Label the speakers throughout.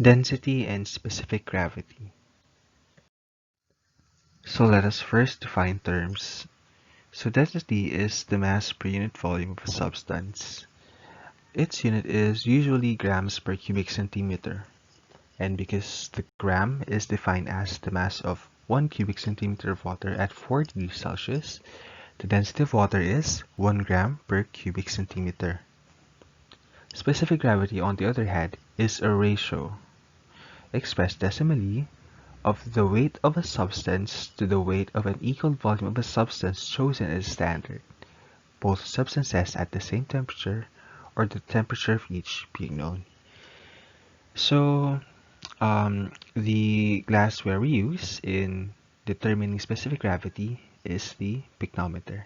Speaker 1: Density and specific gravity. So let us first define terms. So density is the mass per unit volume of a substance. Its unit is usually grams per cubic centimeter. And because the gram is defined as the mass of 1 cubic centimeter of water at 4 degrees Celsius, the density of water is 1 gram per cubic centimeter. Specific gravity, on the other hand, is a ratio, expressed decimally, of the weight of a substance to the weight of an equal volume of a substance chosen as standard, both substances at the same temperature or the temperature of each being known. So, the glassware we use in determining specific gravity is the pycnometer.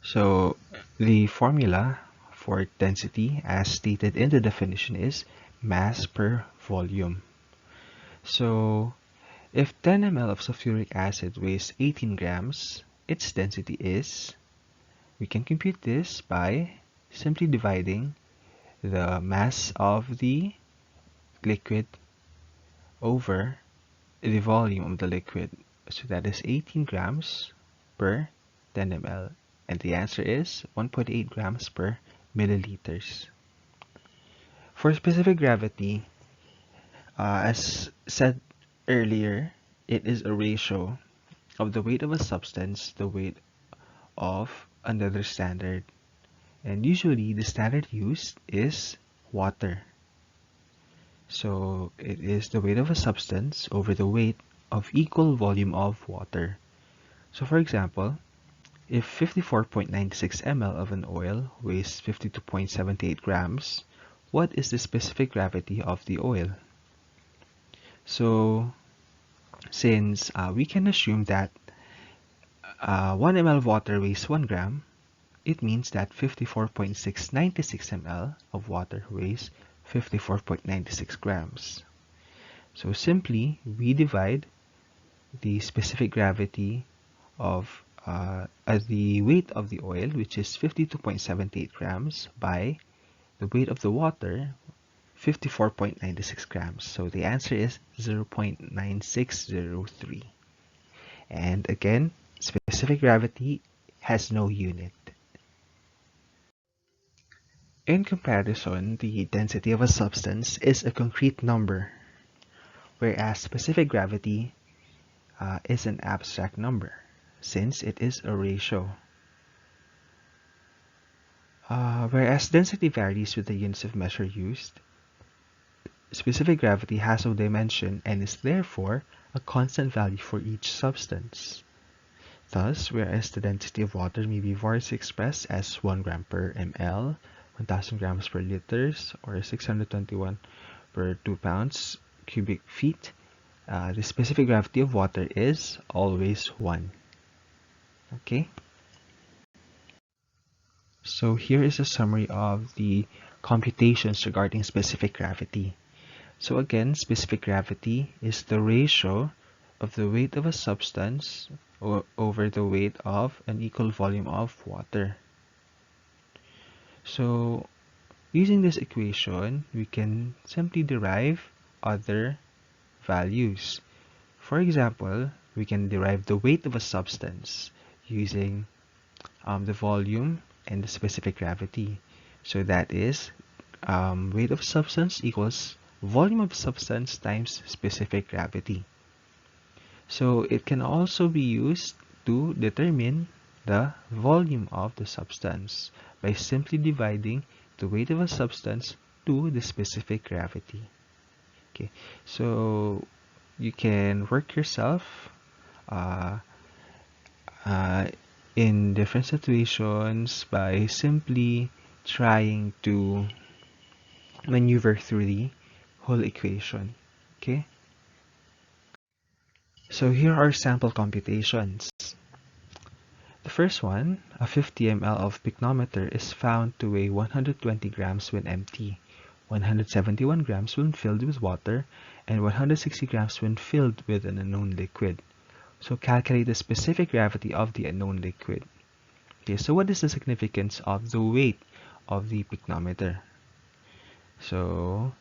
Speaker 1: So, the formula for density, as stated in the definition, is mass per volume. So, if 10 ml of sulfuric acid weighs 18 grams, its density is, we can compute this by simply dividing the mass of the liquid over the volume of the liquid. So that is 18 grams per 10 ml. And the answer is 1.8 grams per milliliters. For specific gravity, as said earlier, it is a ratio of the weight of a substance, the weight of another standard. And usually the standard used is water. So it is the weight of a substance over the weight of equal volume of water. So for example, if 54.96 ml of an oil weighs 52.78 grams, what is the specific gravity of the oil? So since we can assume that 1 ml of water weighs 1 gram, it means that 54.696 ml of water weighs 54.96 grams. So simply, we divide the specific gravity of the weight of the oil, which is 52.78 grams, by the weight of the water, 54.96 grams. So the answer is 0.9603. And again, specific gravity has no unit. In comparison, the density of a substance is a concrete number, whereas specific gravity is an abstract number, since it is a ratio. Whereas density varies with the units of measure used, specific gravity has no dimension and is therefore a constant value for each substance. Thus, whereas the density of water may be variously expressed as 1 gram per ml, 1000 grams per liters, or 621 per 2 pounds cubic feet, the specific gravity of water is always 1. Okay? So here is a summary of the computations regarding specific gravity. So again, specific gravity is the ratio of the weight of a substance over the weight of an equal volume of water. So using this equation, we can simply derive other values. For example, we can derive the weight of a substance using the volume and the specific gravity. So that is weight of substance equals volume of substance times specific gravity. So it can also be used to determine the volume of the substance by simply dividing the weight of a substance to the specific gravity. Okay, so you can work yourself uh, uh, in different situations by simply trying to maneuver through the whole equation. Okay, so here are sample computations. The first one, a 50 ml of pycnometer is found to weigh 120 grams when empty, 171 grams when filled with water, and 160 grams when filled with an unknown liquid. So calculate the specific gravity of the unknown liquid. Okay, so what is the significance of the weight of the pycnometer? So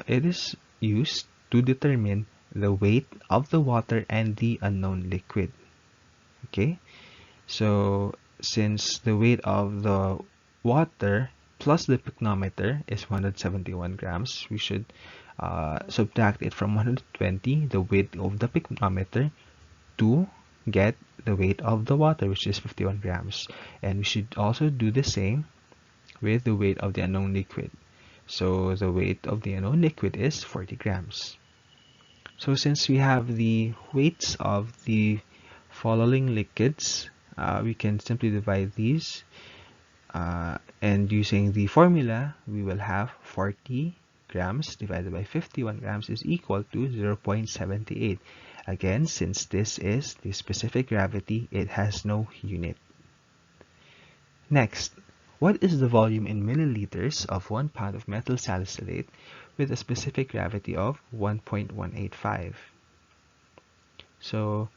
Speaker 1: it is used to determine the weight of the water and the unknown liquid. Okay, so since the weight of the water plus the pycnometer is 171 grams, we should subtract it from 120, the weight of the pycnometer, to get the weight of the water, which is 51 grams. And we should also do the same with the weight of the unknown liquid. So the weight of the unknown liquid is 40 grams. So since we have the weights of the following liquids, we can simply divide these, and using the formula, we will have 40 grams divided by 51 grams is equal to 0.78. Again, since this is the specific gravity, it has no unit. Next, what is the volume in milliliters of 1 pound of methyl salicylate with a specific gravity of 1.185? So,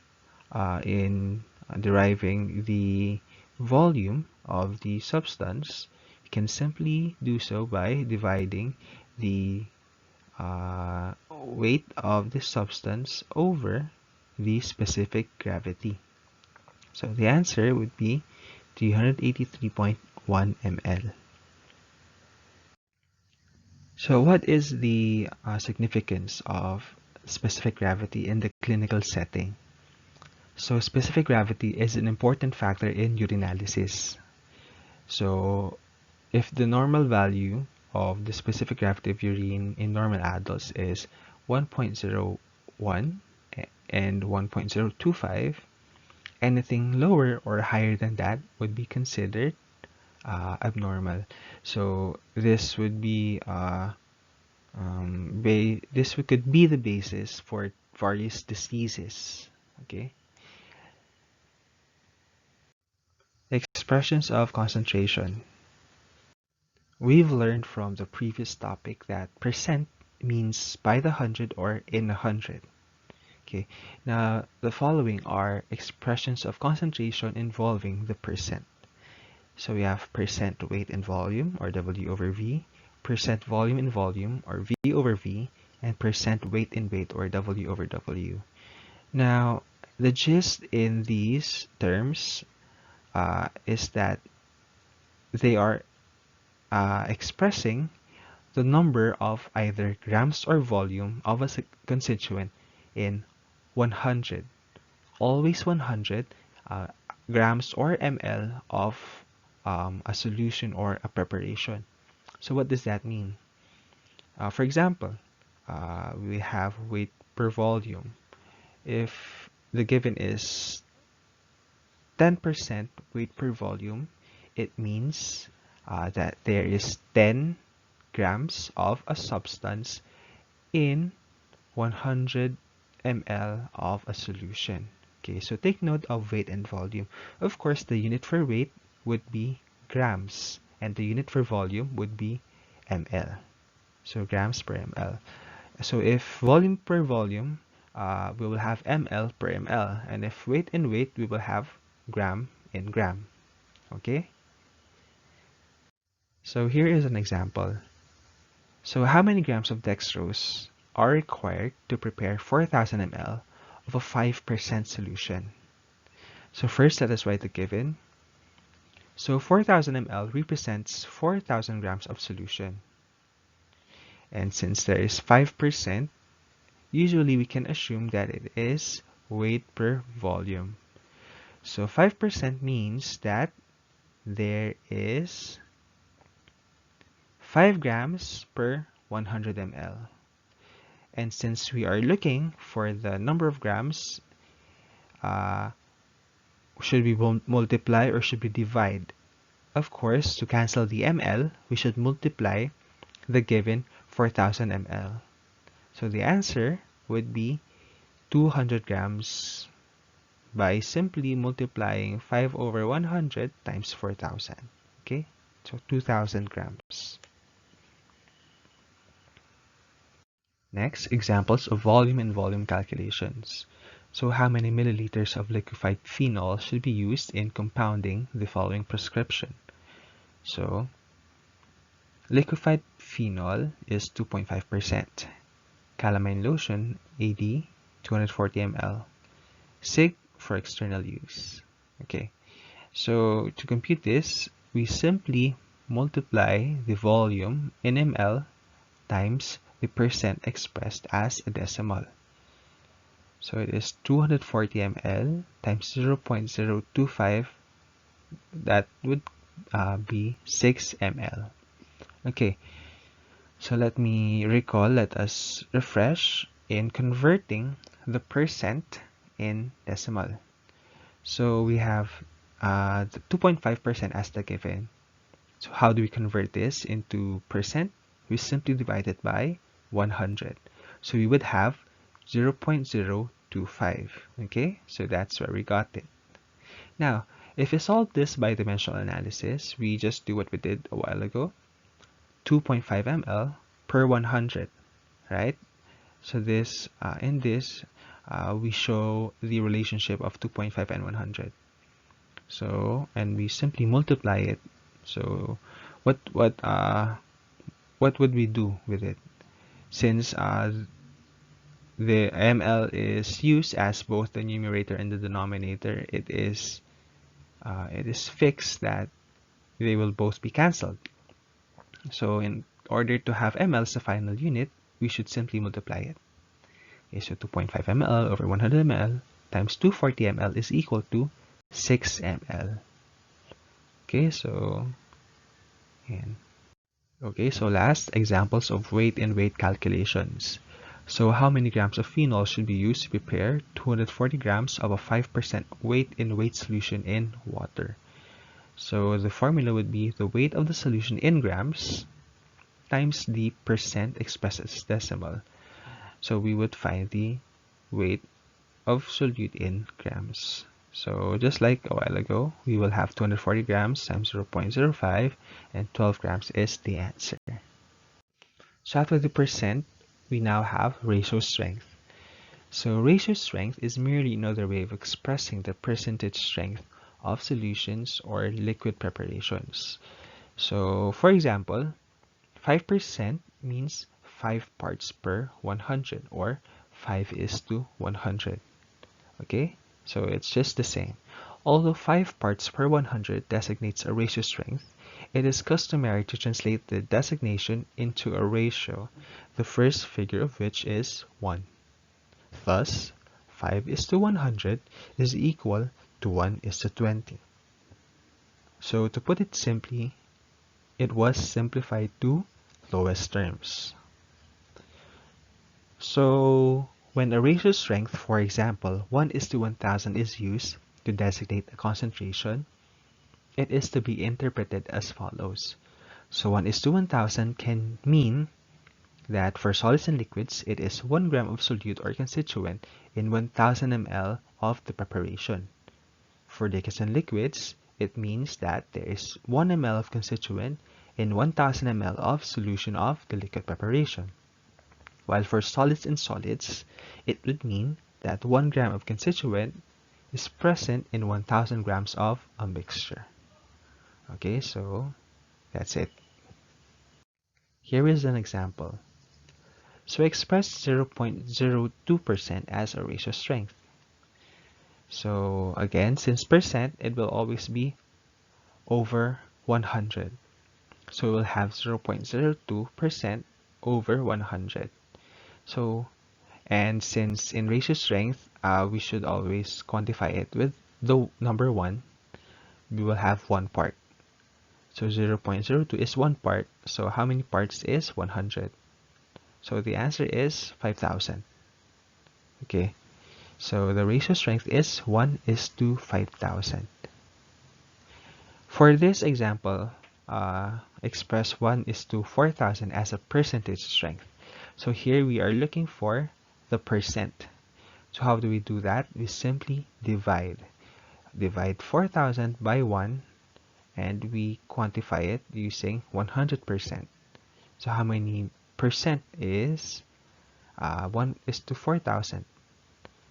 Speaker 1: in deriving the volume of the substance, you can simply do so by dividing the weight of the substance over the specific gravity. So the answer would be 383.1 ml. So what is the significance of specific gravity in the clinical setting? So specific gravity is an important factor in urinalysis. So if the normal value of the specific gravity of urine in normal adults is 1.01 and 1.025, anything lower or higher than that would be considered abnormal. So this would be this could be the basis for various diseases. Okay. Expressions of concentration. We've learned from the previous topic that percent means by the hundred or in 100. Okay, now the following are expressions of concentration involving the percent. So we have percent weight in volume, or W over V, percent volume in volume, or V over V, and percent weight in weight, or W over W. Now, the gist in these terms is that they are expressing the number of either grams or volume of a constituent in 100, always 100 uh, grams or ml of a solution or a preparation. So what does that mean? For example, we have weight per volume. If the given is 10% weight per volume, it means that there is 10 grams of a substance in 100 ml of a solution. Okay, so take note of weight and volume. Of course, the unit for weight would be grams, and the unit for volume would be ml. So grams per ml. So if volume per volume, we will have ml per ml, and if weight in weight, we will have gram in gram. Okay? So here is an example. So how many grams of dextrose are required to prepare 4000 ml of a 5% solution? So first, let us write the given. So 4000 ml represents 4000 grams of solution. And since there is 5%, usually we can assume that it is weight per volume. So 5% means that there is 5 grams per 100 ml. And since we are looking for the number of grams, should we multiply or should we divide? Of course, to cancel the ml, we should multiply the given 4000 ml. So the answer would be 200 grams by simply multiplying 5 over 100 times 4000. Okay, so 2000 grams. Next, examples of volume and volume calculations. So how many milliliters of liquefied phenol should be used in compounding the following prescription? So Liquefied phenol is 2.5%. Calamine lotion, AD, 240 ml. Sig for external use. Okay, so to compute this, we simply multiply the volume in ml times the percent expressed as a decimal. So it is 240 ml times 0.025. That would be 6 ml. Okay, so let us refresh in converting the percent in decimal. So we have 2.5% as the given. So how do we convert this into percent? We simply divide it by 100. So we would have 0.025. Okay, so that's where we got it. Now, if we solve this by dimensional analysis, we just do what we did a while ago. 2.5 ml per 100, right? So this in this we show the relationship of 2.5 and 100. So, and we simply multiply it. So what would we do with it? Since the ml is used as both the numerator and the denominator, it is fixed that they will both be cancelled. So in order to have ml as the final unit, we should simply multiply it. Okay, so 2.5 ml over 100 ml times 240 ml is equal to 6 ml. Okay, so and okay, so last, examples of weight and weight calculations. So how many grams of phenol should be used to prepare 240 grams of a 5% weight in weight solution in water? So the formula would be the weight of the solution in grams times the percent expressed as decimal. So we would find the weight of solute in grams. So just like a while ago, we will have 240 grams times 0.05, and 12 grams is the answer. So after the percent, we now have ratio strength. So ratio strength is merely another way of expressing the percentage strength of solutions or liquid preparations. So for example, 5% means 5 parts per 100, or 5:100. Okay, so it's just the same. Although 5 parts per 100 designates a ratio strength, it is customary to translate the designation into a ratio, the first figure of which is 1. Thus, 5:100 is equal to 1:20. So to put it simply, it was simplified to lowest terms. So when a ratio strength, for example, 1:1000 is used to designate a concentration, it is to be interpreted as follows. So 1:1000 can mean that for solids and liquids, it is 1 gram of solute or constituent in 1000 ml of the preparation. For liquids and liquids, it means that there is 1 ml of constituent in 1000 ml of solution of the liquid preparation. While for solids and solids, it would mean that 1 gram of constituent is present in 1000 grams of a mixture. Okay, so that's it. Here is an example. So express 0.02% as a ratio strength. So again, since percent, it will always be over 100. So we'll have 0.02% over 100. So, and since in ratio strength, we should always quantify it with the number 1, we will have 1 part. So 0.02 is 1 part. So how many parts is 100? So the answer is 5,000. Okay, so the ratio strength is 1:5,000. For this example, express 1:4,000 as a percentage strength. So here we are looking for the percent. So how do we do that? We simply divide 4,000 by 1, and we quantify it using 100%. So how many percent is 1:4,000?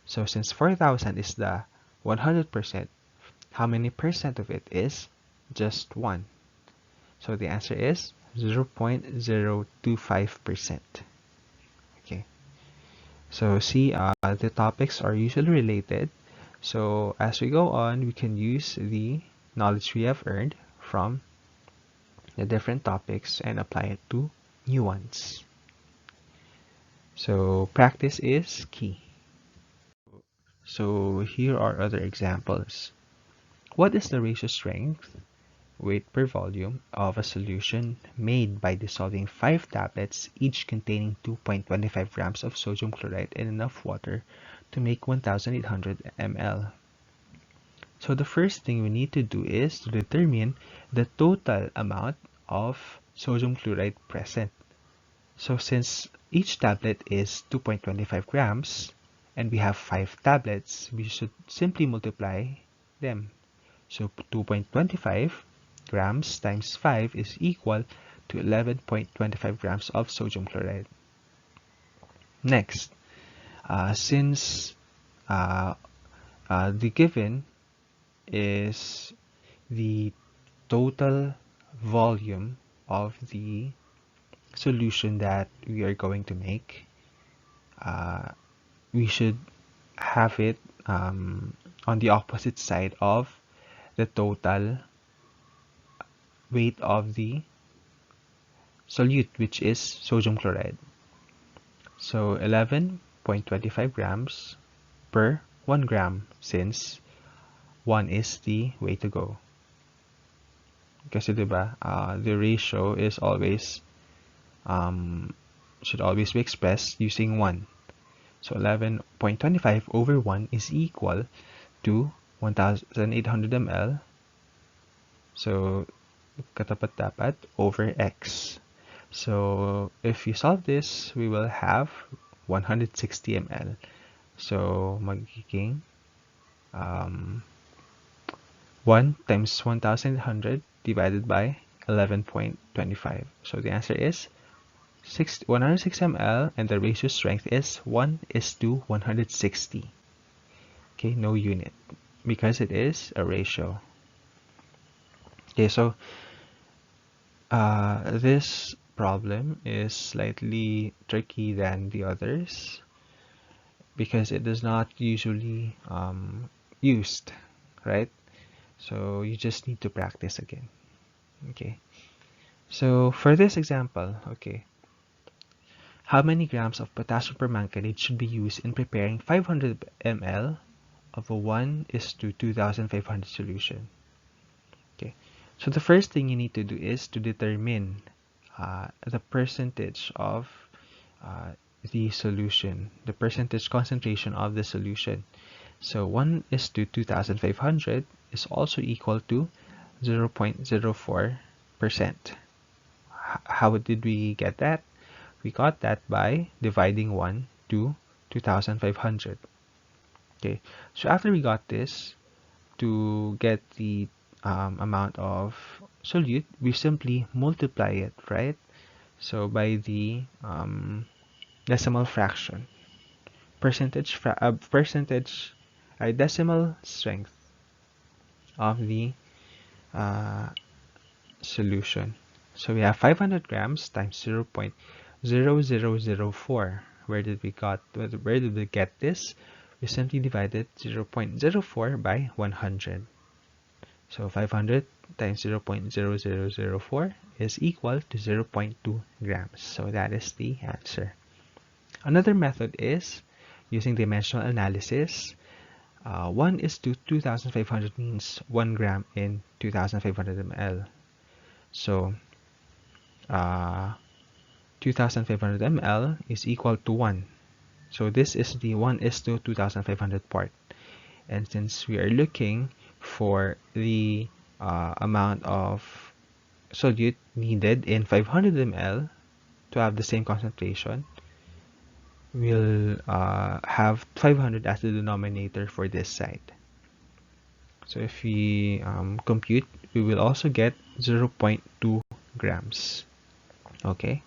Speaker 1: So since 4,000 is the 100%, how many percent of it is just 1? So the answer is 0.025%. Okay, so see, the topics are usually related. So as we go on, we can use the knowledge we have earned from the different topics and apply it to new ones. So practice is key. So here are other examples. What is the ratio strength, weight per volume of a solution made by dissolving 5 tablets, each containing 2.25 grams of sodium chloride in enough water to make 1,800 ml? So the first thing we need to do is to determine the total amount of sodium chloride present. So since each tablet is 2.25 grams and we have 5 tablets, we should simply multiply them. So 2.25 grams times 5 is equal to 11.25 grams of sodium chloride. Next, since the given is the total volume of the solution that we are going to make, we should have it on the opposite side of the total weight of the solute, which is sodium chloride. So 11.25 grams per 1 gram, since 1 is the way to go. Kasi diba, the ratio is always should always be expressed using 1. So 11.25 over 1 is equal to 1,800 ml. So katapat dapat over x. So if you solve this, we will have 160 ml. So magiging 1 times 1,800 divided by 11.25. So the answer is 106 ml, and the ratio strength is 1:160. Okay, no unit, because it is a ratio. Okay, so this problem is slightly tricky than the others because it is not usually used, right? So you just need to practice again. Okay, so for this example, okay, how many grams of potassium permanganate should be used in preparing 500 ml of a 1:2,500 solution? Okay, so the first thing you need to do is to determine the percentage of the solution, the percentage concentration of the solution. So 1:2,500 is also equal to 0.04%. How did we get that? We got that by dividing 1 to 2,500. Okay, so after we got this, to get the amount of solute, we simply multiply it, right? So by the decimal fraction, decimal strength of the solution. So we have 500 grams times 0.0004. Where did we get this? We simply divided 0.04 by 100. So 500 times 0.0004 is equal to 0.2 grams. So that is the answer. Another method is using dimensional analysis. 1:2,500 means 1 gram in 2,500 ml. So 2,500 ml is equal to 1. So this is the 1:2,500 part. And since we are looking for the amount of solute needed in 500 ml to have the same concentration, we'll have 500 as the denominator for this side. So if we compute, we will also get 0.2 grams. Okay,